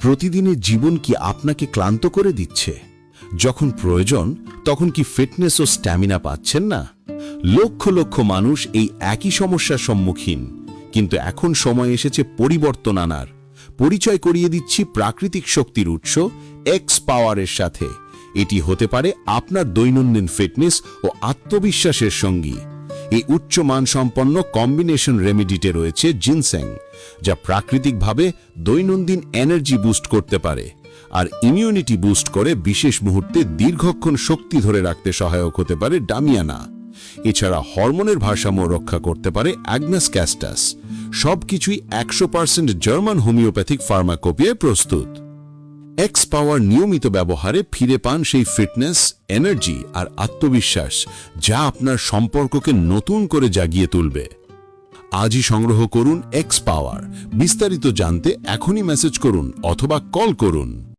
প্রতিদিনের জীবন কি আপনাকে ক্লান্ত করে দিচ্ছে? যখন প্রয়োজন তখন কি ফিটনেস ও স্ট্যামিনা পাচ্ছেন না? লক্ষ লক্ষ মানুষ এই একই সমস্যার সম্মুখীন, কিন্তু এখন সময় এসেছে পরিবর্তন আনার। পরিচয় করিয়ে দিচ্ছি প্রাকৃতিক শক্তির উৎস এক্স পাওয়ারের সাথে। এটি হতে পারে আপনার দৈনন্দিন ফিটনেস ও আত্মবিশ্বাসের সঙ্গী। এই উচ্চ মানসম্পন্ন কম্বিনেশন রেমেডিতে রয়েছে জিনসেং, যা প্রাকৃতিকভাবে দৈনন্দিন এনার্জি বুস্ট করতে পারে আর ইমিউনিটি বুস্ট করে। বিশেষ মুহূর্তে দীর্ঘক্ষণ শক্তি ধরে রাখতে সহায়ক হতে পারে ডামিয়ানা। এছাড়া হরমোনের ভারসাম্য রক্ষা করতে পারে অ্যাগনাস ক্যাস্টাস। সবকিছুই 100% জার্মান হোমিওপ্যাথিক ফার্মাকোপিয়ায় প্রস্তুত। এক্স পাওয়ার নিয়মিত ব্যবহারে ফিরে পান সেই ফিটনেস, এনার্জি আর আত্মবিশ্বাস যা আপনার সম্পর্ককে নতুন করে জাগিয়ে তুলবে। আজই সংগ্রহ করুন এক্স পাওয়ার। বিস্তারিত জানতে এখনই মেসেজ করুন অথবা কল করুন।